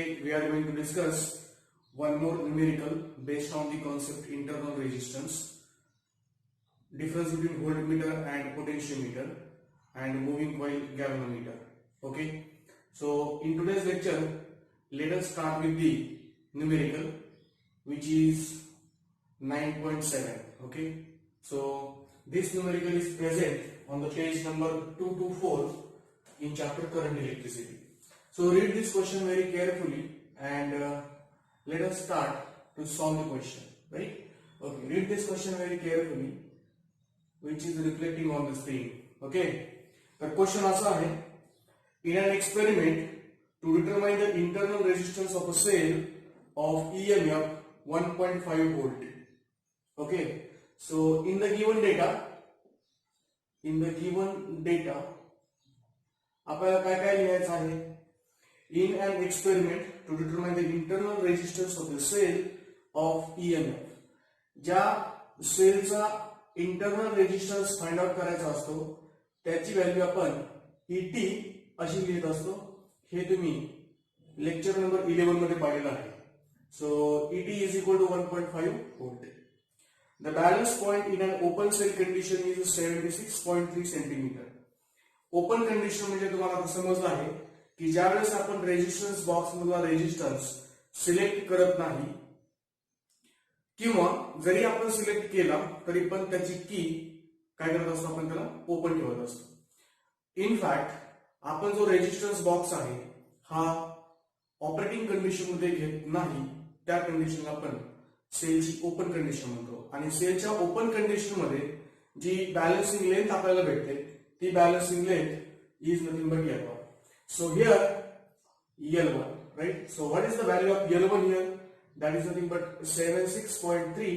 Today we are going to discuss one more numerical based on the concept internal resistance, difference between voltmeter and potentiometer, and moving coil galvanometer. Okay, so in today's lecture, let us start with the numerical, which is 9.7. Okay, so this numerical is present on the page number 224 in chapter current electricity. So read this question very carefully and let us start to solve the question, right? Okay, read this question very carefully, which is reflecting on the screen. Okay, the question asa hai, in an experiment to determine the internal resistance of a cell of EMF 1.5 volt. Okay, so in the given data आपल्याला काय काय लिहायचं आहे? In an experiment to determine the internal resistance of the cell of EMF. ज्या सेलचा internal resistance find out करायचा असतो त्याची value आपण ET अशी लिहित असतो. हे तुम्ही लेक्चर नंबर 11 मध्ये पाहिलेलं आहे. So ET is equal to 1.5 volt. The balance point in an open cell condition is 76.3 centimeter. Open condition म्हणजे तुम्हाला समजलं आहे की ज्यावेळेस आपण रेजिस्टन्स बॉक्स मधला रेजिस्टन्स सिलेक्ट करत नाही किंवा जरी आपण सिलेक्ट केला तरी पण त्याची की काय करत असतो, आपण त्याला ओपन ठेवत असतो. इन फॅक्ट आपण जो रेजिस्टन्स बॉक्स आहे हा ऑपरेटिंग कंडिशन मध्ये घेत नाही, त्या कंडिशनला आपण सेलची ओपन कंडिशन म्हणतो. आणि सेलच्या ओपन कंडिशन मध्ये जी बॅलन्सिंग लेंथ आपल्याला भेटते ती balancing length is nothing but L1. So here L1, right? So what is the value of L1 here? That is nothing but 76.3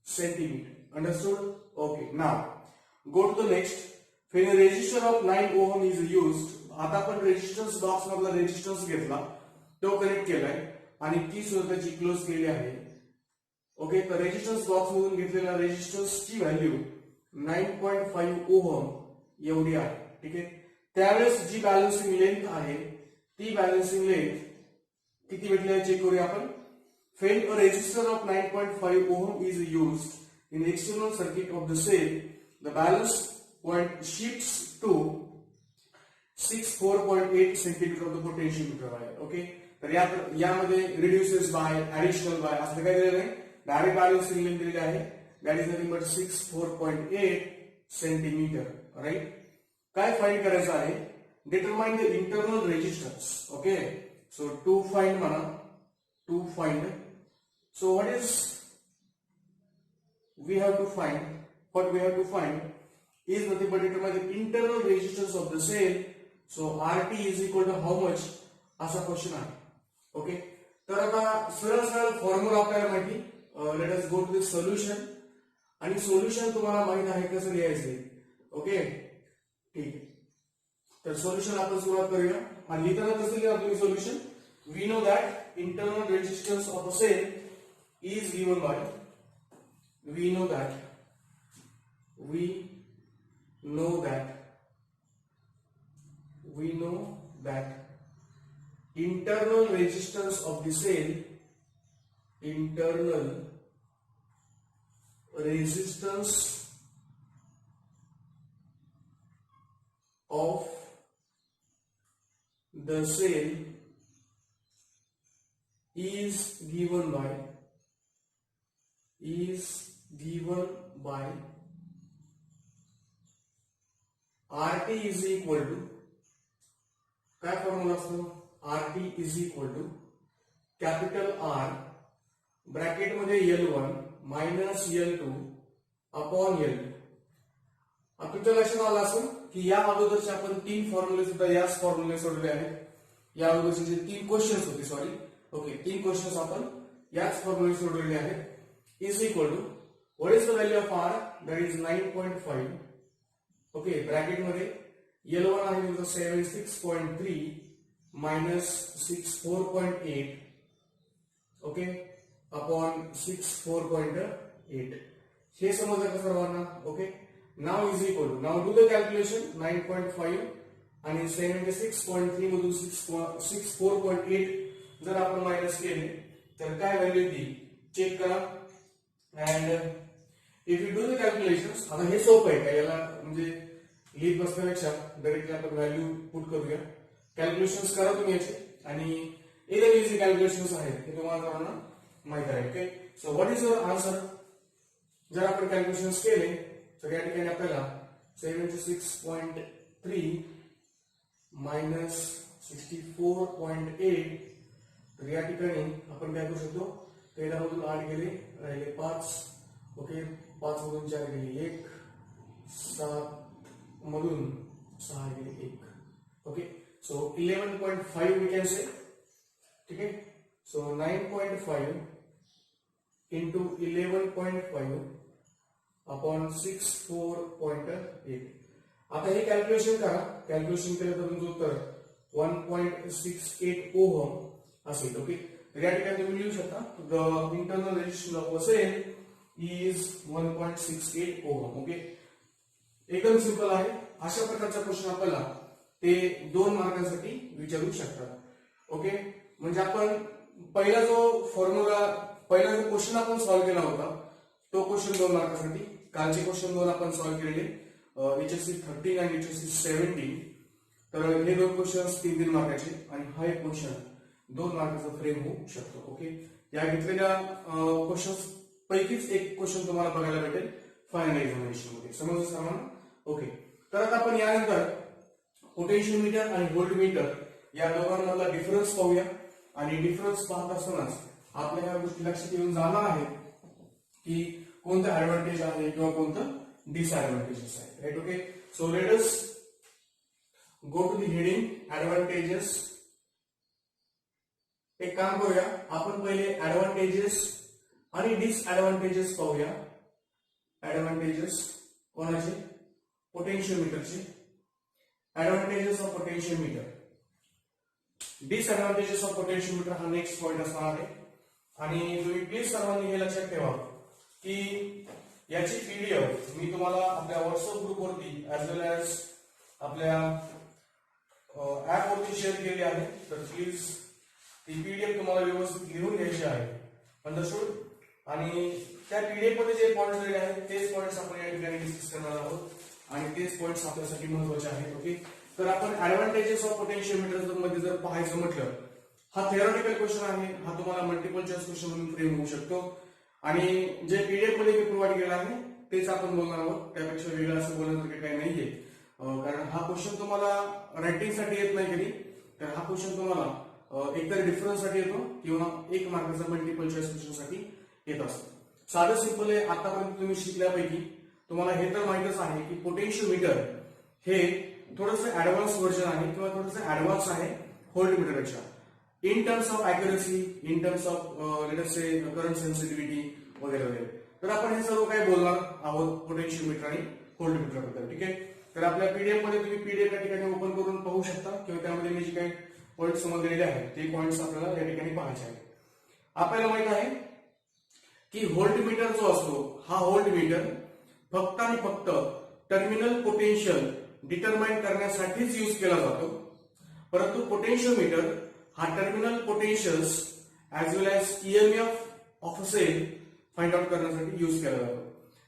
centimeter. Understood? Okay. Now go to the next. When a resistor of 9 ohm is used, आता आपण resistance box मधला resistance घेतला, तो connect केलाय आणि की सुद्धा त्याची क्लोज केली आहे. ओके, तर रेजिस्टन्स बॉक्स मधून घेतलेल्या रेजिस्टन्सची व्हॅल्यू 9.5 ओहम एवढी आहे. ठीक आहे, त्यावेळेस जी बॅलन्सिंग लेंथ आहे ती बॅलन्सिंग लेंथ किती भेटली आहे चेक करूया आपण. When a resistor of 9.5 ohm is used in the external circuit of the cell, the balance point shifts to 64.8 centimeter of the potentiometer wire. Okay, तर यामध्ये reduces by, additional by असं काय दिलेलं आहे, डायरेक्ट बॅलन्सिंग लेंथ दिलेली आहे. That is nothing but 64.8 centimeter. Right, काय find करायचं आहे? Determine the internal resistance. Okay, so to find म्हणा, to find. So what is we have to find, what we have to find is nothing but determine the internal resistance of the cell. So RT is equal to how much असा question आहे. Okay, तर आता सरळ सरळ formula आपल्याला माहिती. Let us go to the solution. आणि solution तुम्हाला माहित आहे कसं लिहायचं. ओके, ठीक आहे, तर सोल्युशन आपण सुरुवात करूया. आणि लिहिताना कसं लिहा तुम्ही solution? We know that internal resistance of a cell is given by, we know that internal resistance of the cell, internal resistance of the cell is given by RT is equal to, काय formula असतो? RT is equal to capital R bracket मध्ये L1 minus L2 upon L2. तुमच्या लक्षात आलं असेल की या अगोदरचे आपण तीन फॉर्म्युले सुद्धा याच फॉर्म्युले सोडले आहेत. या अगोदरचे जे तीन क्वेश्चन्स होते, सॉरी, ओके, तीन क्वेश्चन्स आपण याच फॉर्म्युले सोडलेले आहेत. Is equal to what is the value of R? That is 9.5. Okay, bracket मध्ये L1 आहे 76.3 मायनस 64.8, ओके, अपॉन 64.8. हे समजलं का सर्वांना? Okay, now is equal to, now do the calculation. 9.5 आणि 76.3 मधून 64.8 जर आपण मायनस केले तर काय व्हॅल्यू येते चेक करा. And if you do the calculations, आता हे सोपं आहे का, याला म्हणजे लिहित बसण्यापेक्षा डायरेक्टली आपण व्हॅल्यू पुट करूया. कॅल्क्युलेशन्स करा तुम्ही याचे, आणि एकदम इझी कॅल्क्युलेशन्स आहेत हे तुम्हाला सर्वांना माहित आहे. Okay, so what is your answer. जर आपण कॅल्क्युलेशन्स केले तर या ठिकाणी आपल्याला 76.3 मायनस 64.8, तर या ठिकाणी आपण काय करू शकतो, 13 मधून 8 गेले, राहिले 5. ओके, 5 मधून 4 गेले 1, 7 मधून 6 गेले 1. Okay, so 11.5 we can say. ठीक आहे, सो 9.5 into 11.5 अपॉन 64.8. आता हे कॅल्क्युलेशन करा. कॅल्क्युलेशन केलं तर तुमचं उत्तर 1.68 ओहम असेल. ओके, तर या ठिकाणी तुम्ही लिहू शकता the internal resistance of a cell is 1.68 ohm. Okay, एकदम सिंपल आहे. अशा प्रकारचा क्वेश्चन आपल्याला ते 2 मार्कांसाठी विचारू शकतात. ओके, म्हणजे आपण पहिला जो क्वेश्चन आपण सॉल्व्ह केला होता तो क्वेश्चन 2 मार्कासाठी. कालचे क्वेश्चन 2 आपण सॉल्व्ह केलेले, HSC 13 आणि HSC 17. तर हे 2 क्वेश्चन 3-3 मार्काचे, आणि हा एक क्वेश्चन 2 मार्काचा फ्रेम होऊ शकतो. ओके, या घेतलेल्या क्वेश्चन्स पैकीच एक क्वेश्चन तुम्हाला बघायला भेटेल फायनल एक्झामिनेशन मध्ये. समजलं सर्वांना. ओके, तर आता आपण यानंतर पोटेन्शियोमीटर आणि व्होल्टमीटर या दोघांमधला डिफरन्स पाहूया. आणि डिफरन्स पाहत असतानाच आपल्या या गोष्टी लक्षात येऊन जाणार आहेत की कोणतं ऍडव्हान्टेज आहे किंवा कोणतं डिसएडव्हान्टेजेस आहे. Right. Okay, so let us go to the heading advantages. एक काम करूया, आपण पहिले ऍडव्हान्टेजेस आणि डिसएडव्हान्टेजेस पाहूया. ऍडव्हान्टेजेस कोणाचे, पोटेन्शियोमीटरचे. Advantages of potentiometer, disadvantages of potentiometer हा नेक्स्ट पॉइंट असणार आहे. आणि तुम्ही प्लीज सर्वांनी हे लक्षात ठेवा की याची पीडीएफ मी तुम्हाला आपल्या व्हॉट्सअप ग्रुपवरती ऍज वेल एज आपल्या ऍप वरती शेअर केली आहे. तर प्लीज ती पीडीएफ तुम्हाला व्यवस्थित लिहून घ्यायची आहे. अंडरस्टूड. आणि त्या पीडीएफ मध्ये जे पॉइंट्स दिले आहेत तेच पॉइंट्स आपण या ठिकाणी डिस्कस करणार आहोत, आणि तेच पॉइंट्स आपल्यासाठी महत्वाचे आहेत. ओके, तर आपण ऍडव्हान्टेजेस ऑफ पोटेन्शियोमीटर मध्ये जर पाहायचं म्हटलं, हा थिअरॉटिकल क्वेश्चन आहे. हा तुम्हाला मल्टिपल चॉईस क्वेश्चन म्हणून फ्रेम होऊ शकतो. आणि जे पीडीएफ मध्ये मी प्रोव्हाइड केलं आहे तेच आपण बोलणार आहोत. त्यापेक्षा वेगळं असं बोलण्यासारखं काही नाहीये, कारण हा क्वेश्चन तुम्हाला रायटिंग साठी येत नाही कधी. तर हा क्वेश्चन तुम्हाला एकतर डिफरन्स साठी येतो किंवा 1 मार्काचा मल्टिपल चॉईस क्वेश्चन साठी येत असतो. साधं सिंपल आहे. आतापर्यंत तुम्ही शिकल्यापैकी तुम्हाला हे तर माहितच आहे की पोटेन्शियोमीटर हे थोडंसं ऍडव्हान्स व्हर्जन आहे किंवा थोडंसं ऍडव्हान्स आहे व्होल्टमीटरपेक्षा. In terms of accuracy, in terms of let us say current sensitivity वगैरे वगैरे. तर आपण हे सर्व काय बोलणार आहोत पोटेन्शियोमीटर आणि व्होल्टमीटर बद्दल. ठीक आहे, तर आपल्या पीडीएफ मध्ये तुम्ही पीडीएफ या ठिकाणी ओपन करून पाहू शकता किंवा त्यामध्ये मी जे काही पॉईंट समजलेले आहेत ते पॉईंट्स आपल्याला या ठिकाणी पाहायचे आहेत. आपल्याला माहित आहे की व्होल्टमीटर जो असतो हा व्होल्टमीटर फक्त आणि फक्त टर्मिनल पोटेन्शियल डिटरमाइन करण्यासाठीच यूज केला जातो. परंतु पोटेन्शियोमीटर हा terminal potentials as well as EMF of a cell find out करण्यासाठी यूज केला जातो.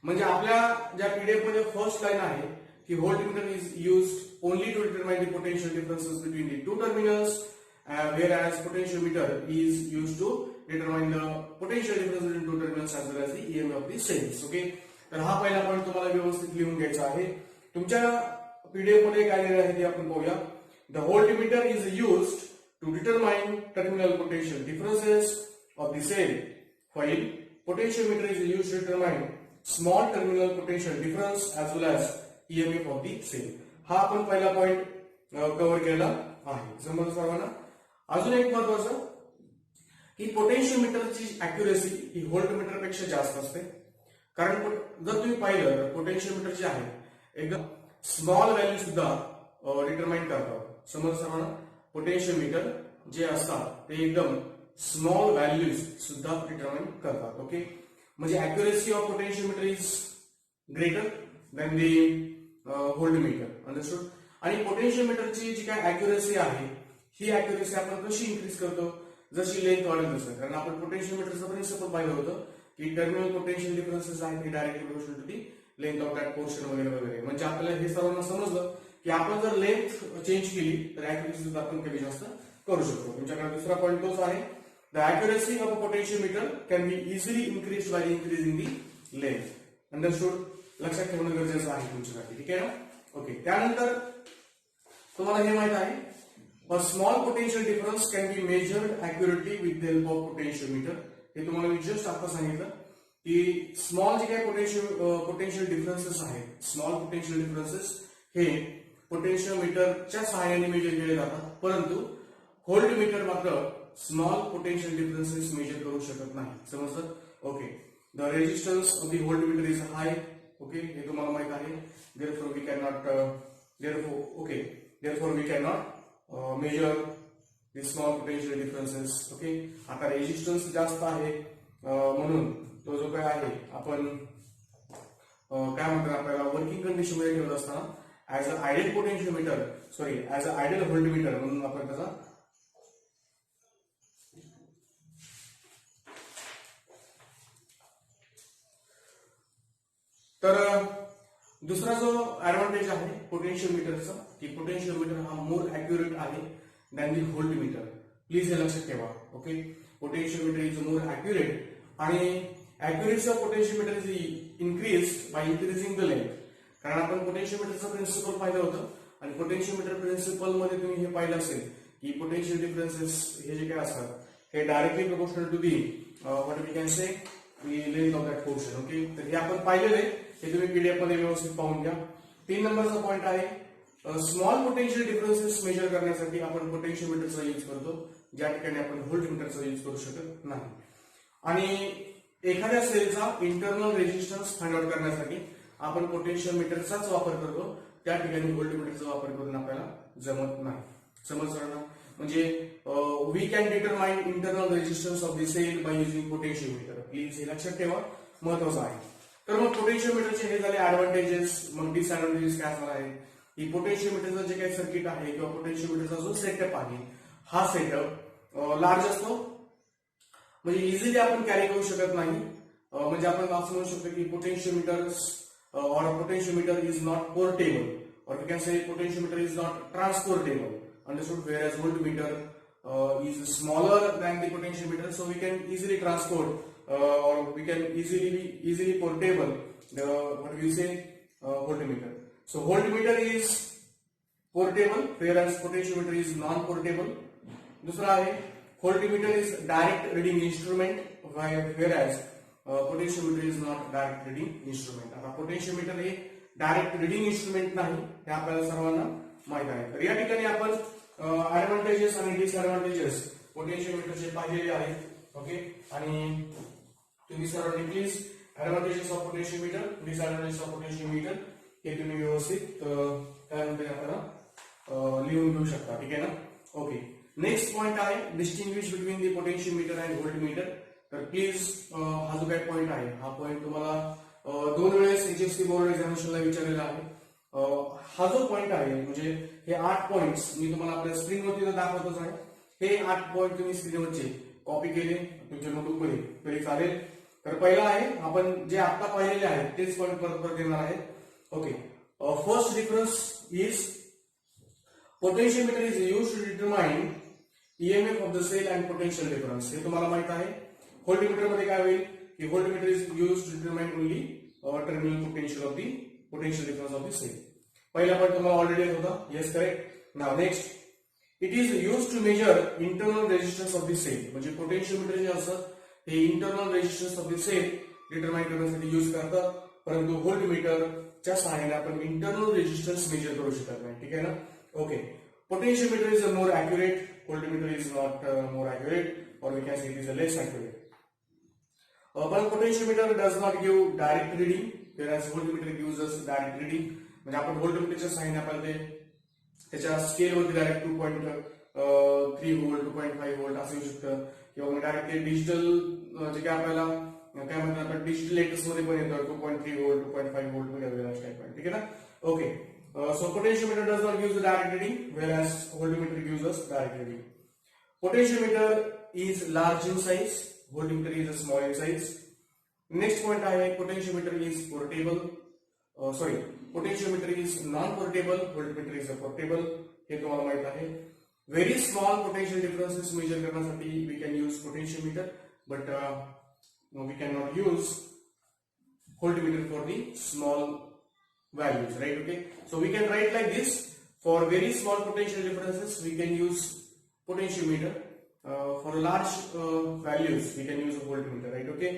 म्हणजे आपल्या ज्या पीडीएफ मध्ये फर्स्ट लाईन आहे की voltmeter is used only to determine the potential differences between the 2 terminals, whereas potentiometer is used to determine the potential difference between 2 terminals as well as the EMF of the cells. Okay, तर हा पहिला point तुम्हाला व्यवस्थित लिहून घ्यायचा आहे. तुमच्या PDF मध्ये काय दिले आहे ते आपण पाहूया. The voltmeter is used to determine terminal potential differences of the cell, while potentiometer is used to determine small terminal potential difference as well as EMF of the cell. हा आपण पहिला पॉइंट कव्हर केला आहे. समजलं सर्वांना. अजून एक महत्वाचं की पोटेन्शियोमीटरची अॅक्युरेसी ही व्होल्टमीटर पेक्षा जास्त असते. कारण जर तुम्ही पाहिलं तर पोटेन्शियोमीटर जे आहे एकदम स्मॉल व्हॅल्यू सुद्धा डिटरमाइन करतात. समजलं सर्वांना. पोटेन्शियोमीटर जे असतात ते एकदम स्मॉल व्हॅल्यूज सुद्धा डिटरमाइन करतात. ओके, म्हणजे accuracy of potentiometer is greater than the voltmeter. Understood. आणि पोटेन्शियोमीटरची जी काय अॅक्युरेसी आहे ही अॅक्युरेसी आपण कशी इन्क्रीज करतो, जशी लेंथ वाढेल तसं, कारण आपण पोटेन्शियोमीटरचं प्रिन्सिपल पाहिलं होतं की टर्मिनल पोटेन्शियल डिफरन्सेस आहेत ते directly proportional to the length of that portion वगैरे वगैरे. म्हणजे आपल्याला हे सर्वांना समजलं की आपण जर लेंथ चेंज केली तर ऍक्युरेसी सुद्धा आपण कमी जास्त करू शकतो. तुमच्याकडे दुसरा पॉईंट तोच आहे, the accuracy of a potentiometer can be easily increase by increasing the length. Understood? लक्षात ठेवणं गरजेचं आहे तुमच्यासाठी, ठीक आहे ना? ओके. त्यानंतर तुम्हाला हे माहित आहे, a small potential difference can be measured accurately with the help of potentiometer. हे तुम्हाला मी जस्ट आता सांगितलं की स्मॉल जे काही पोटेन्शियल डिफरन्सेस आहेत, स्मॉल पोटेन्शियल डिफरन्सेस हे पोटेन्शियोमीटरच्या सहाय्याने मेजर केले जातात, परंतु व्होल्टमीटर मात्र स्मॉल पोटेन्शियल डिफरन्सेस मेजर करू शकत नाही. समजलं? Okay. The resistance of the voltmeter is hi. Okay, हे तुम्हाला माहित आहे. therefore we cannot therefore we cannot measure the small potential differences. Okay. आता रेजिस्टन्स जास्त आहे म्हणून तो जो काय आहे आपण काय म्हणतो, आपल्याला वर्किंग कंडिशन मध्ये ठेवत असताना as a ideal potentiometer as a ideal voltmeter म्हणून आपण त्याचा तर दुसरा जो ऍडव्हान्टेज आहे पोटेन्शियोमीटरचा की पोटेन्शियोमीटर हा मोर ऍक्युरेट आहे दॅन दी व्होल्टमीटर. प्लीज हे लक्षात ठेवा. Okay. Potentiometer is more accurate आणि accuracy of potentiometer is increase by increasing the length. कारण आपण पोटेन्शियोमीटरचं प्रिन्सिपल पाहिलं होतं आणि पोटेन्शियोमीटर प्रिन्सिपल मध्ये तुम्ही हे पाहिलं असेल की पोटेन्शियल डिफरन्सेस हे जे काय असतात हे directly proportional to the what we can say length of that portion. Okay. तर हे आपण पाहिलेलं आहे, हे तुम्ही पीडीएफ मध्ये व्यवस्थित पाहून घ्या. 3 नंबरचा पॉईंट आहे, स्मॉल पोटेन्शियल डिफरन्सेस मेजर करण्यासाठी आपण पोटेन्शियोमीटरचा यूज करतो, ज्या ठिकाणी आपण व्होल्टमीटरचा यूज करू शकत नाही. आणि एखाद्या सेलचा इंटरनल रेजिस्टन्स फाइंड आउट करण्यासाठी आपण पोटेन्शियोमीटरचाच वापर करतो, त्या ठिकाणी व्होल्टमीटरचा वापर करून आपल्याला जमत नाही. समजलं ना? म्हणजे we can determine internal resistance of the cell by using potentiometer. Please हे लक्षात ठेवा, महत्वाचं आहे. तर मग पोटेन्शियोमीटरचे हे झाले ऍडव्हान्टेजेस. मग डिसएडव्हान्टेजेस काय असणार आहे की पोटेन्शियोमीटरचं जे काही सर्किट आहे किंवा पोटेन्शियोमीटरचा जो सेटअप आहे हा सेटअप लार्ज असतो, म्हणजे इझिली आपण कॅरी करू शकत नाही. म्हणजे आपण असं म्हणू शकतो की potentiometer is not portable, or we can say potentiometer is not transportable. Understood? Whereas voltmeter is smaller than the potentiometer, so we can easily transport or we can easily portable the what we say voltmeter. So voltmeter is portable, whereas potentiometer is non-portable. दूसरा है voltmeter is direct reading instrument, whereas potentiometer is not direct reading instrument. आता potentiometer हे direct reading instrument नाही, हे आपल्याला सर्वांना माहित आहे. तर या ठिकाणी आपण ऍडव्हान्टेजेस आणि डिसएडव्हान्टेजेस पोटेन्शियोमीटरचे पाहिलेले आहेत. ओके. आणि तुम्ही सर्वांनी please advantages of potentiometer, disadvantages of potentiometer हे तुम्ही व्यवस्थित काय म्हणते आपल्याला लिहून घेऊ शकता. ठीक आहे ना? ओके. नेक्स्ट पॉइंट आहे distinguish between the potentiometer and voltmeter. तर प्लीज हा जो काय पॉइंट आहे हा पॉइंट तुम्हाला 2 वेळेस एचएससी बोर्ड एक्झामिनेशनला विचारलेला आहे. हा जो पॉइंट आहे म्हणजे हे 8 पॉइंट्स मी तुम्हाला आपल्या स्क्रीनवरती दाखवतच आहे. हे 8 पॉइंट तुम्ही स्क्रीनवरचे कॉपी केले तुमच्या नोटबुकमध्ये तरी चालेल. तर पहिला आहे आपण जे आता पाहिलेले आहेत तेच पॉइंट परत येणार आहेत. Okay. First difference is potentiometer is used to determine EMF of the cell and potential difference. हे तुम्हाला माहित आहे. व्होल्टमीटर मध्ये काय होईल की voltmeter is used to determine only terminal potential of the potential difference of the cell. पहिला point तुम्हाला ऑलरेडी होता. Yes, correct. Now next it is used to measure internal resistance of the cell. म्हणजे potentiometer जे असतं हे internal resistance of the sale determine करण्यासाठी use करतात, परंतु व्होल्टमीटरच्या सहाय्याने आपण इंटरनल रेजिस्टन्स मेजर करू शकत नाही. ठीक आहे ना? Okay. Potentiometer is more accurate, voltmeter is not more accurate, or we can say it is a less accurate. But potentiometer does not give direct reading, whereas voltmeter gives us direct reading. म्हणजे आपण व्होल्टमीटरच्या सहाय्याने आपल्याला त्याच्या स्केलवरती direct 2.3 volt 2.5 volt असं येऊ शकतं, किंवा direct digital जे काय आपल्याला काय म्हणतात आपण डिजिटल लेटेस्ट मध्ये पण येतं 2.3 व्होल्ट 2.5 व्होल्ट वगैरे. ठीक आहे ना? Okay. So potentiometer does not give the direct reading, whereas voltmeter gives us direct reading. Potentiometer is large in size, voltmeter is small in size. Next point आहे potentiometer is portable. Potentiometer is non-portable, voltmeter is a portable. हे तुम्हाला माहित आहे. Very small potential differences measure करण्यासाठी we can use potentiometer, but we cannot use voltmeter for the small values, right? Okay, so we can write like this: for very small potential differences we can use potentiometer, for large values we can use a voltmeter, right? Okay,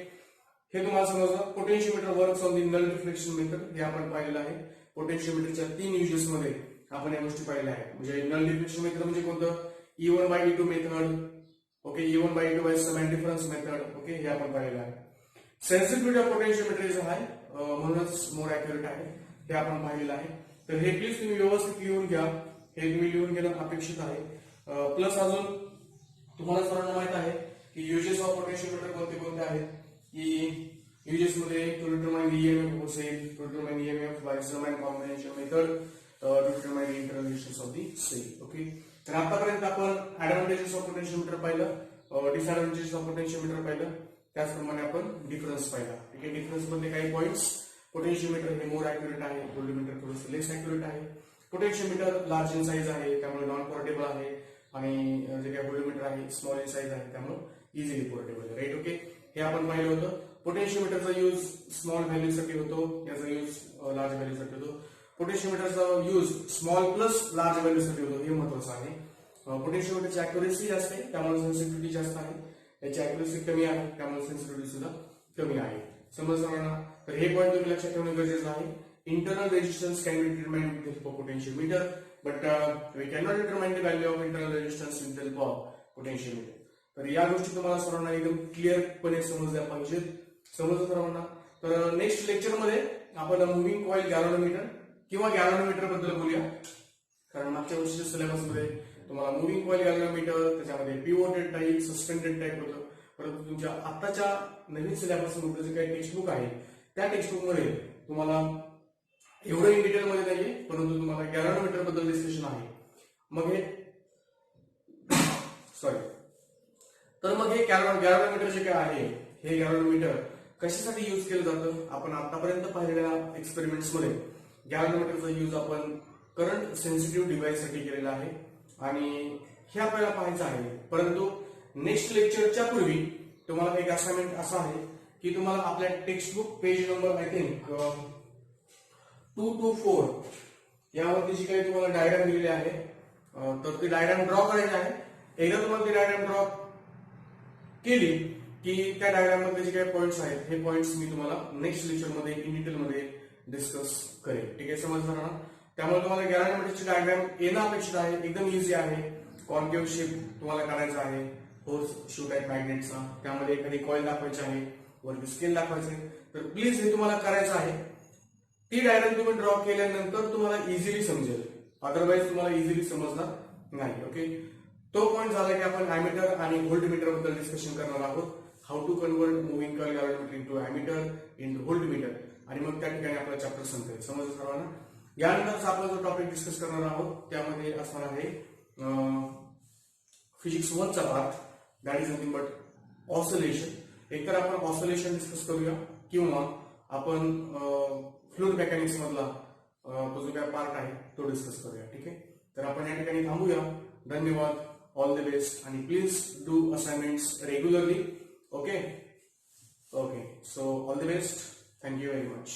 हे तुम्हाला समजलं. Potentiometer works on the null deflection method, हे आपण पाहिलेलं आहे. पोटेन्शियोमीटरच्या 3 uses मध्ये आपण या गोष्टी पाहिल्या आहेत. म्हणजे नल डिफ्लेक्शन मेथड म्हणजे कोणतं? E1 by E2 method, okay, E1 by E2 by sum and difference method, okay, हे आपण पाहिलेलं आहे. Sensitivity of potentiometer is high, म्हणूनच मोर ऍक्युरेट आहे, हे आपण पाहिलेलं आहे. तर हे प्लीज तुम्ही व्यवस्थित लिहून घ्या, हे तुम्ही लिहून घेणं अपेक्षित आहे. प्लस अजून तुम्हाला सर्वांना माहित आहे की युजेस ऑफ पोटेन्शियोमीटर कोणते कोणते आहेत. की युजेस मध्ये to determine EMF cell, to determine EMF by sum and combination method, to determine internal resistance of the cell. Okay, तर आतापर्यंत आपण ऍडव्हान्टेजेस ऑफ पोटेन्शियोमीटर पाहिलं, डिसएडव्हान्टेजेस ऑफ पोटेन्शियोमीटर पाहिलं, त्याचप्रमाणे आपण डिफरन्स पाहिला. ठीक आहे, डिफरन्स मध्ये काही पॉइंट्स: पोटेन्शियोमीटर हे मोर ऍक्युरेट आहे, व्होल्टमीटर थोडंसं लेस ऍक्युरेट आहे. पोटेन्शियोमीटर लार्ज इन साईज आहे, त्यामुळे नॉन पोर्टेबल आहे, आणि जे काही व्होल्टमीटर आहे स्मॉल इन साईज आहे, त्यामुळे इझिली पोर्टेबल आहे, राईट? ओके, हे आपण पाहिलं होतं. पोटेन्शियोमीटरचा यूज स्मॉल व्हॅल्यू साठी होतो, याचा यूज लार्ज व्हॅल्यू साठी होतो. पोटेन्शियोमीटरचा use small plus large value साठी होतो, हे महत्वाचं आहे. पोटेन्शियोमीटरची अॅक्युरेसी जास्त आहे, त्यामुळे सेन्सिटिव्हिटी जास्त आहे. याची अॅक्युरेसी कमी आहे, त्यामुळे सेन्सिटिव्हिटी सुद्धा कमी आहे. समजलं ना? तर हे पॉईंट तुम्ही लक्षात ठेवणे गरजेचं आहे. Internal resistance can be determined with help of potentiometer, but we can not determine the value of internal resistance with help of potentiometer. तर या गोष्टी तुम्हाला सर्वांना एकदम क्लिअरपणे समजल्या पाहिजेत. समजलं सर्वांना? तर नेक्स्ट लेक्चर मध्ये आपण मुव्हिंग कॉइल गॅल्व्हनोमीटर किंवा गॅल्व्हनोमीटर बद्दल बोलूया. कारण मागच्या वर्षीच्या सिलेबस मध्ये तुम्हाला मुव्हिंग कॉइल गॅल्व्हनोमीटर, त्याच्यामध्ये पिव्होटेड टाईप, सस्पेंडेड टाईप होतं. परंतु तुमच्या आताच्या नवीन सिलेबस मध्ये जे काही टेक्स्टबुक आहे, त्या टेक्स्टबुक मध्ये तुम्हाला एवढं इन डिटेल मध्ये नाहीये, परंतु तुम्हाला गॅल्व्हनोमीटर बद्दल डिस्कशन आहे. मग हे गॅल्व्हनोमीटर जे काय आहे, हे गॅल्व्हनोमीटर कशासाठी यूज केलं जातं? आपण आतापर्यंत पाहिलेल्या एक्सपेरिमेंट्स मध्ये गॅल्व्हनोमीटरचा यूज आपण करंट सेन्सिटिव्ह डिव्हाइस साठी केलेला आहे, आणि हे आपल्याला पाहायचं आहे. परंतु नेक्स्ट लेक्चरच्या पूर्वी तुम्हाला एक असाइनमेंट असा आहे की तुम्हाला आपल्या textbook page number I think 224 यावरती जी काही तुम्हाला डायग्राम दिलेली आहे, तर ती डायग्राम ड्रॉ करायची आहे. एकदा तुम्हाला ती डायग्राम ड्रॉ केली की त्या डायग्राम मध्ये जे काही पॉइंट्स आहेत, हे पॉइंट्स मी तुम्हाला नेक्स्ट लेक्चर मध्ये इन डिटेल मध्ये डिस्कस करेन. ठीक आहे, समजलं ना? त्यामुळे तुम्हाला गॅल्व्हनोमीटरची डायग्राम येणं अपेक्षित आहे. एकदम इझी आहे. कॉन्केव्ह शेप तुम्हाला काढायचा आहे, होर्स शू टाईप मॅग्नेटचा, त्यामध्ये एखादी कॉइल दाखवायची आहे, वरती स्केल दाखवायचे. तर प्लीज हे तुम्हाला करायचं आहे. ती डायग्राम तुम्ही ड्रॉ केल्यानंतर तुम्हाला इझिली समजेल, अदरवाईज तुम्हाला इझिली समजणार नाही. ओके, तो पॉइंट झाला की आपण अॅमीटर आणि व्होल्टमीटर बद्दल डिस्कशन करणार आहोत. How to convert moving coil galvanometer into ammeter into voltmeter, आणि मग त्या ठिकाणी आपला चॅप्टर संपेल. समजलं सर्वांना? यानंतरचा आपण जो टॉपिक डिस्कस करणार आहोत त्यामध्ये असणार आहे फिजिक्स 1चा part, that is nothing but oscillation. एकतर आपण ऑसिलेशन डिस्कस करूया, किंवा आपण फ्लुइड मेकॅनिक्स मधला तो जो काय पार्ट आहे तो डिस्कस करूया. ठीक आहे, तर आपण या ठिकाणी थांबूया. धन्यवाद, ऑल द बेस्ट, आणि please do assignments regularly. Okay, so all the best, thank you very much.